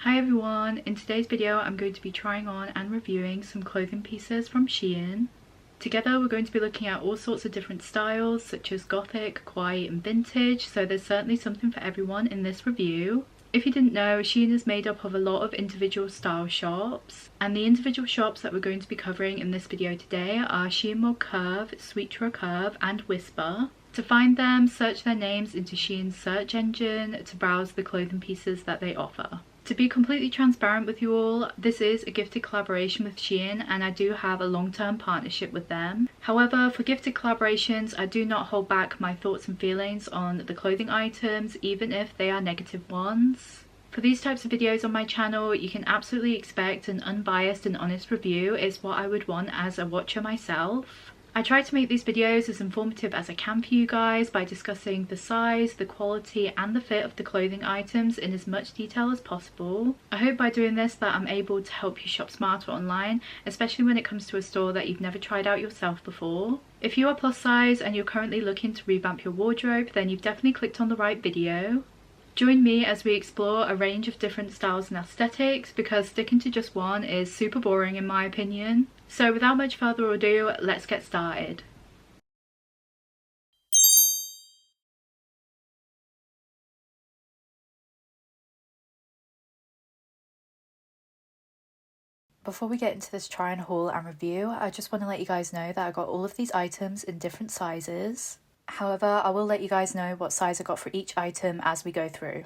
Hi everyone, in today's video I'm going to be trying on and reviewing some clothing pieces from SHEIN. Together we're going to be looking at all sorts of different styles such as gothic, kawaii and vintage, so there's certainly something for everyone in this review. If you didn't know, SHEIN is made up of a lot of individual style shops, and the individual shops that we're going to be covering in this video today are SHEIN Curve, Sweet Curve and Whisper. To find them, search their names into SHEIN's search engine to browse the clothing pieces that they offer. To be completely transparent with you all, this is a gifted collaboration with SHEIN and I do have a long-term partnership with them. However, for gifted collaborations, I do not hold back my thoughts and feelings on the clothing items, even if they are negative ones. For these types of videos on my channel, you can absolutely expect an unbiased and honest review. It's what I would want as a watcher myself. I try to make these videos as informative as I can for you guys by discussing the size, the quality and the fit of the clothing items in as much detail as possible. I hope by doing this that I'm able to help you shop smarter online, especially when it comes to a store that you've never tried out yourself before. If you are plus size and you're currently looking to revamp your wardrobe, then you've definitely clicked on the right video. Join me as we explore a range of different styles and aesthetics, because sticking to just one is super boring in my opinion. So without much further ado, let's get started. Before we get into this try and haul and review, I just want to let you guys know that I got all of these items in different sizes. However, I will let you guys know what size I got for each item as we go through.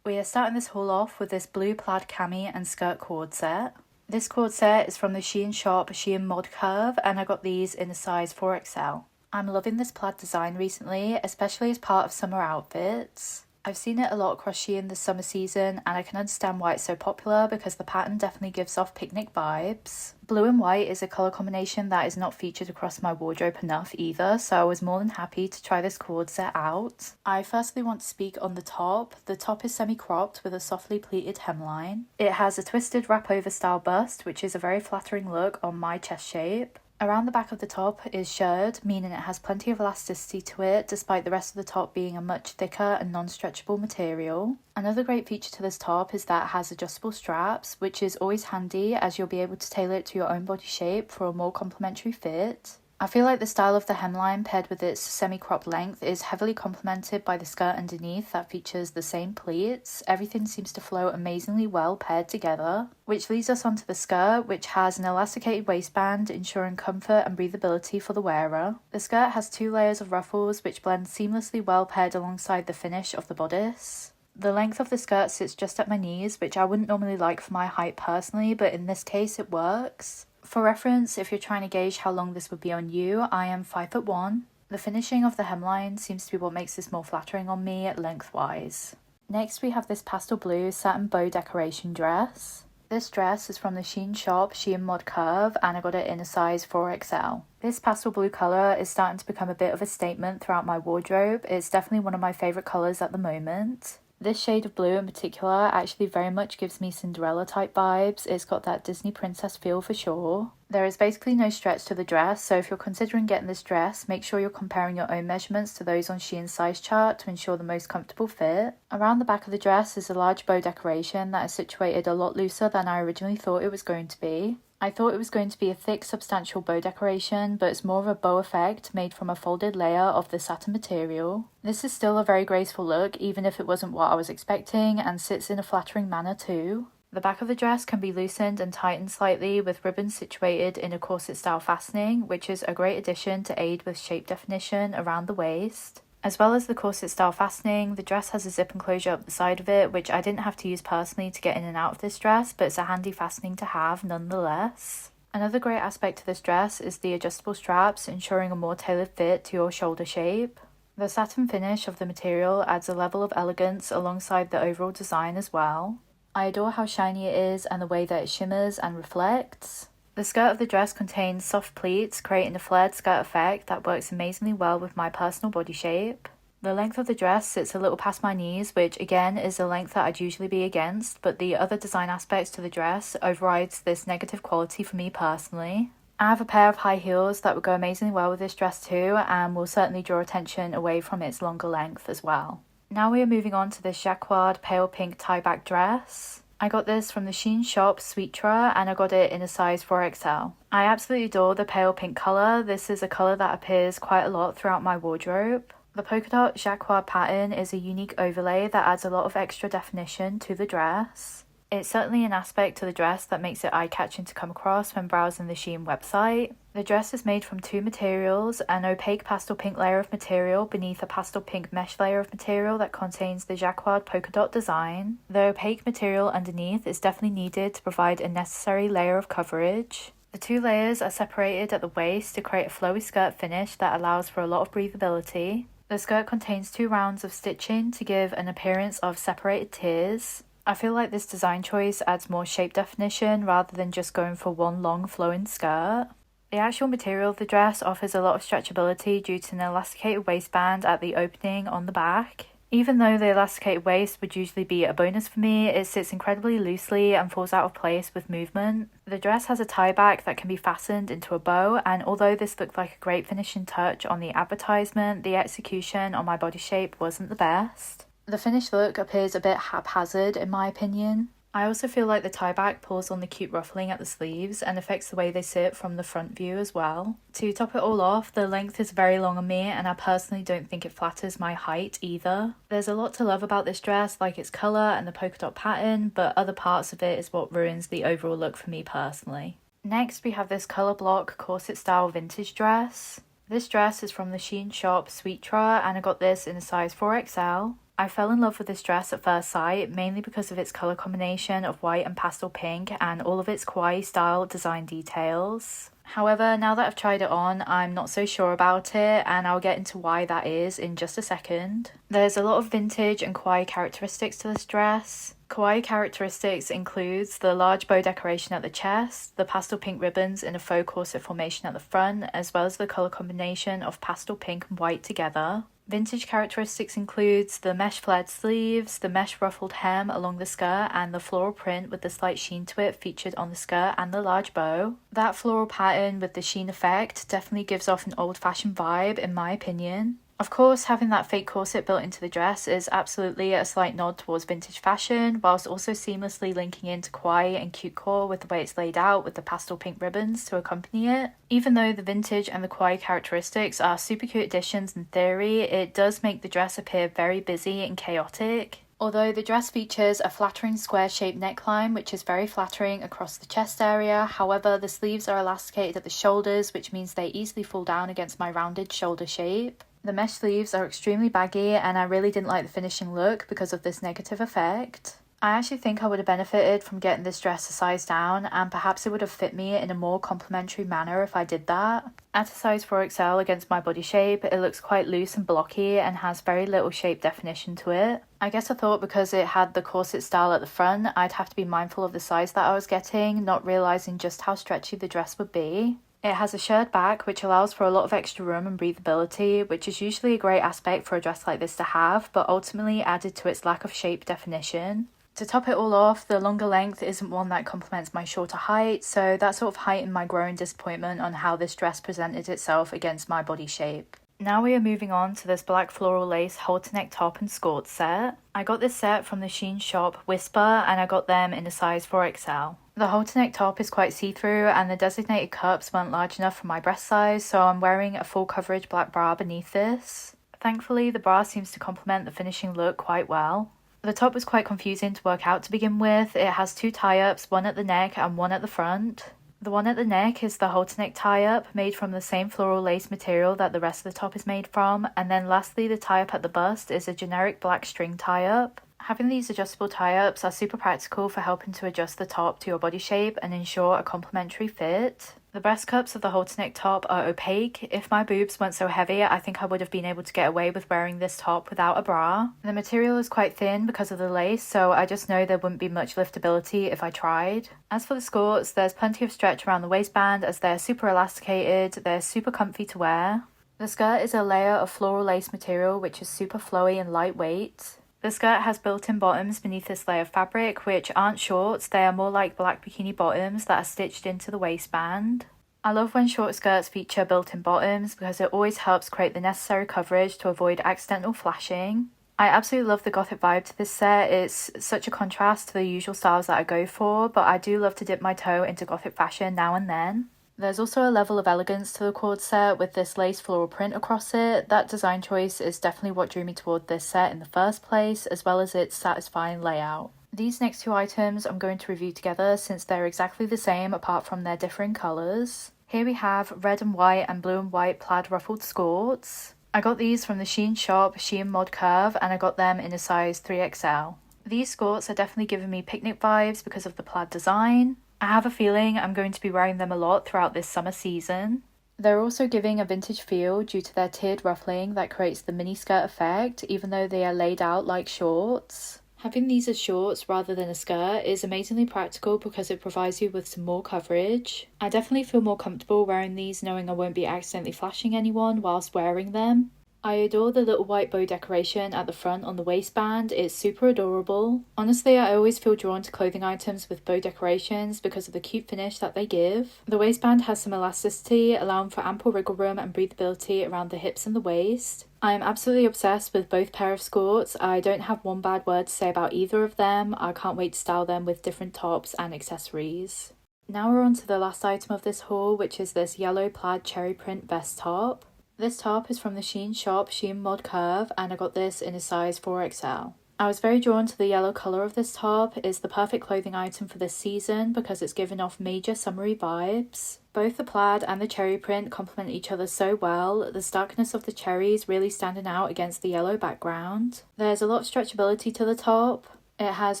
We are starting this haul off with this blue plaid cami and skirt cord set. This cord set is from the SHEIN shop SHEIN Curve and I got these in a size 4XL. I'm loving this plaid design recently, especially as part of summer outfits. I've seen it a lot across SHEIN this summer season and I can understand why it's so popular because the pattern definitely gives off picnic vibes. Blue and white is a colour combination that is not featured across my wardrobe enough either, so I was more than happy to try this cord set out. I firstly want to speak on the top. The top is semi-cropped with a softly pleated hemline. It has a twisted wrap-over style bust, which is a very flattering look on my chest shape. Around the back of the top is shirred, meaning it has plenty of elasticity to it, despite the rest of the top being a much thicker and non-stretchable material. Another great feature to this top is that it has adjustable straps, which is always handy as you'll be able to tailor it to your own body shape for a more complementary fit. I feel like the style of the hemline paired with its semi-cropped length is heavily complemented by the skirt underneath that features the same pleats. Everything seems to flow amazingly well paired together, which leads us onto the skirt, which has an elasticated waistband ensuring comfort and breathability for the wearer. The skirt has 2 layers of ruffles which blend seamlessly well paired alongside the finish of the bodice. The length of the skirt sits just at my knees, which I wouldn't normally like for my height personally, but in this case it works. For reference, if you're trying to gauge how long this would be on you, I am 5'1". The finishing of the hemline seems to be what makes this more flattering on me lengthwise. Next we have this pastel blue satin bow decoration dress. This dress is from the SHEIN shop SHEIN Curve and I got it in a size 4XL. This pastel blue colour is starting to become a bit of a statement throughout my wardrobe. It's definitely one of my favourite colours at the moment. This shade of blue in particular actually very much gives me Cinderella type vibes. It's got that Disney princess feel for sure. There is basically no stretch to the dress, so if you're considering getting this dress, make sure you're comparing your own measurements to those on SHEIN's size chart to ensure the most comfortable fit. Around the back of the dress is a large bow decoration that is situated a lot looser than I originally thought it was going to be. I thought it was going to be a thick, substantial bow decoration, but it's more of a bow effect made from a folded layer of the satin material. This is still a very graceful look, even if it wasn't what I was expecting, and sits in a flattering manner too. The back of the dress can be loosened and tightened slightly with ribbons situated in a corset style fastening, which is a great addition to aid with shape definition around the waist. As well as the corset style fastening, the dress has a zip enclosure up the side of it, which I didn't have to use personally to get in and out of this dress, but it's a handy fastening to have nonetheless. Another great aspect to this dress is the adjustable straps, ensuring a more tailored fit to your shoulder shape. The satin finish of the material adds a level of elegance alongside the overall design as well. I adore how shiny it is and the way that it shimmers and reflects. The skirt of the dress contains soft pleats, creating a flared skirt effect that works amazingly well with my personal body shape. The length of the dress sits a little past my knees, which again is a length that I'd usually be against, but the other design aspects to the dress overrides this negative quality for me personally. I have a pair of high heels that would go amazingly well with this dress too, and will certainly draw attention away from its longer length as well. Now we are moving on to this jacquard pale pink tie-back dress. I got this from the SHEIN shop Sweetra and I got it in a size 4XL. I absolutely adore the pale pink colour. This is a colour that appears quite a lot throughout my wardrobe. The polka dot jacquard pattern is a unique overlay that adds a lot of extra definition to the dress. It's certainly an aspect to the dress that makes it eye-catching to come across when browsing the SHEIN website. The dress is made from two materials, an opaque pastel pink layer of material beneath a pastel pink mesh layer of material that contains the jacquard polka dot design. The opaque material underneath is definitely needed to provide a necessary layer of coverage. The two layers are separated at the waist to create a flowy skirt finish that allows for a lot of breathability. The skirt contains 2 rounds of stitching to give an appearance of separated tiers. I feel like this design choice adds more shape definition rather than just going for one long flowing skirt. The actual material of the dress offers a lot of stretchability due to an elasticated waistband at the opening on the back. Even though the elasticated waist would usually be a bonus for me, it sits incredibly loosely and falls out of place with movement. The dress has a tieback that can be fastened into a bow, and although this looked like a great finishing touch on the advertisement, the execution on my body shape wasn't the best. The finished look appears a bit haphazard in my opinion. I also feel like the tieback pulls on the cute ruffling at the sleeves and affects the way they sit from the front view as well. To top it all off, the length is very long on me and I personally don't think it flatters my height either. There's a lot to love about this dress, like its colour and the polka dot pattern, but other parts of it is what ruins the overall look for me personally. Next we have this colour block corset style vintage dress. This dress is from the SHEIN shop Sweetra and I got this in a size 4XL. I fell in love with this dress at first sight, mainly because of its colour combination of white and pastel pink and all of its kawaii style design details. However, now that I've tried it on, I'm not so sure about it and I'll get into why that is in just a second. There's a lot of vintage and kawaii characteristics to this dress. Kawaii characteristics includes the large bow decoration at the chest, the pastel pink ribbons in a faux corset formation at the front, as well as the colour combination of pastel pink and white together. Vintage characteristics includes the mesh flared sleeves, the mesh ruffled hem along the skirt, and the floral print with the slight sheen to it featured on the skirt and the large bow. That floral pattern with the sheen effect definitely gives off an old-fashioned vibe in my opinion. Of course, having that fake corset built into the dress is absolutely a slight nod towards vintage fashion, whilst also seamlessly linking into kawaii and cute core with the way it's laid out with the pastel pink ribbons to accompany it. Even though the vintage and the kawaii characteristics are super cute additions in theory, it does make the dress appear very busy and chaotic. Although the dress features a flattering square-shaped neckline which is very flattering across the chest area, however the sleeves are elasticated at the shoulders which means they easily fall down against my rounded shoulder shape. The mesh sleeves are extremely baggy and I really didn't like the finishing look because of this negative effect. I actually think I would have benefited from getting this dress a size down and perhaps it would have fit me in a more complimentary manner if I did that. At a size 4XL against my body shape, it looks quite loose and blocky and has very little shape definition to it. I guess I thought because it had the corset style at the front, I'd have to be mindful of the size that I was getting, not realising just how stretchy the dress would be. It has a shirred back which allows for a lot of extra room and breathability, which is usually a great aspect for a dress like this to have, but ultimately added to its lack of shape definition. To top it all off, the longer length isn't one that complements my shorter height, so that sort of heightened my growing disappointment on how this dress presented itself against my body shape. Now we are moving on to this black floral lace halterneck top and skirt set. I got this set from the SHEIN shop Whisper and I got them in a size 4XL. The halterneck top is quite see-through and the designated cups weren't large enough for my breast size, so I'm wearing a full coverage black bra beneath this. Thankfully, the bra seems to complement the finishing look quite well. The top was quite confusing to work out to begin with. It has 2 tie-ups, one at the neck and one at the front. The one at the neck is the halterneck tie-up, made from the same floral lace material that the rest of the top is made from, and then lastly the tie-up at the bust is a generic black string tie-up. Having these adjustable tie-ups are super practical for helping to adjust the top to your body shape and ensure a complementary fit. The breast cups of the halterneck top are opaque. If my boobs weren't so heavy, I think I would have been able to get away with wearing this top without a bra. The material is quite thin because of the lace, so I just know there wouldn't be much liftability if I tried. As for the skirts, there's plenty of stretch around the waistband as they're super elasticated, they're super comfy to wear. The skirt is a layer of floral lace material which is super flowy and lightweight. The skirt has built-in bottoms beneath this layer of fabric, which aren't shorts, they are more like black bikini bottoms that are stitched into the waistband. I love when short skirts feature built-in bottoms because it always helps create the necessary coverage to avoid accidental flashing. I absolutely love the gothic vibe to this set. It's such a contrast to the usual styles that I go for, but I do love to dip my toe into gothic fashion now and then. There's also a level of elegance to the corset with this lace floral print across it. That design choice is definitely what drew me toward this set in the first place, as well as its satisfying layout. These next two items I'm going to review together since they're exactly the same apart from their differing colours. Here we have red and white and blue and white plaid ruffled skirts. I got these from the SHEIN shop, SHEIN Curve, and I got them in a size 3XL. These skirts are definitely giving me picnic vibes because of the plaid design. I have a feeling I'm going to be wearing them a lot throughout this summer season. They're also giving a vintage feel due to their tiered ruffling that creates the mini skirt effect, even though they are laid out like shorts. Having these as shorts rather than a skirt is amazingly practical because it provides you with some more coverage. I definitely feel more comfortable wearing these knowing I won't be accidentally flashing anyone whilst wearing them. I adore the little white bow decoration at the front on the waistband. It's super adorable. Honestly, I always feel drawn to clothing items with bow decorations because of the cute finish that they give. The waistband has some elasticity, allowing for ample wriggle room and breathability around the hips and the waist. I am absolutely obsessed with both pair of skirts. I don't have one bad word to say about either of them. I can't wait to style them with different tops and accessories. Now we're on to the last item of this haul, which is this yellow plaid cherry print vest top. This top is from the SHEIN shop, SHEIN Curve, and I got this in a size 4XL. I was very drawn to the yellow colour of this top. It's the perfect clothing item for this season because it's giving off major summery vibes. Both the plaid and the cherry print complement each other so well, the starkness of the cherries really standing out against the yellow background. There's a lot of stretchability to the top. It has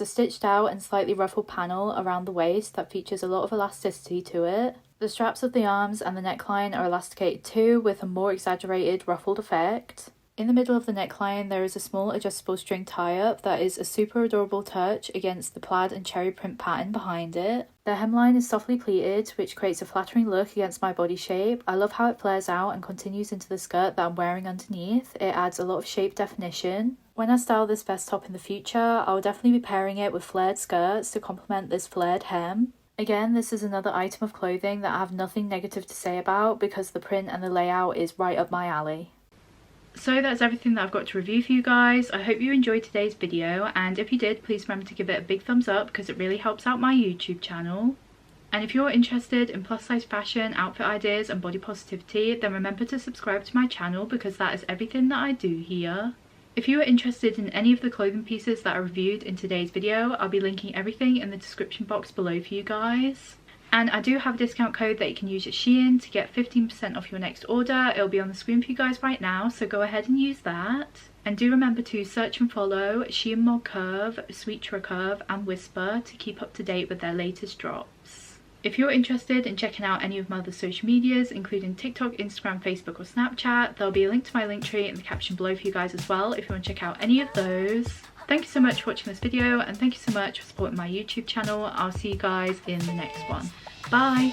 a stitched out and slightly ruffled panel around the waist that features a lot of elasticity to it. The straps of the arms and the neckline are elasticated too, with a more exaggerated ruffled effect. In the middle of the neckline there is a small adjustable string tie-up that is a super adorable touch against the plaid and cherry print pattern behind it. The hemline is softly pleated, which creates a flattering look against my body shape. I love how it flares out and continues into the skirt that I'm wearing underneath. It adds a lot of shape definition. When I style this vest top in the future, I'll definitely be pairing it with flared skirts to complement this flared hem. Again, this is another item of clothing that I have nothing negative to say about because the print and the layout is right up my alley. So that's everything that I've got to review for you guys. I hope you enjoyed today's video, and if you did, please remember to give it a big thumbs up because it really helps out my YouTube channel. And if you're interested in plus size fashion, outfit ideas and body positivity, then remember to subscribe to my channel because that is everything that I do here. If you are interested in any of the clothing pieces that are reviewed in today's video, I'll be linking everything in the description box below for you guys. And I do have a discount code that you can use at SHEIN to get 15% off your next order. It'll be on the screen for you guys right now, so go ahead and use that. And do remember to search and follow SHEIN Curve, Sweet Curve and Whisper to keep up to date with their latest drops. If you're interested in checking out any of my other social medias, including TikTok, Instagram, Facebook or Snapchat, there'll be a link to my link tree in the caption below for you guys as well if you want to check out any of those. Thank you so much for watching this video, and thank you so much for supporting my YouTube channel. I'll see you guys in the next one. Bye!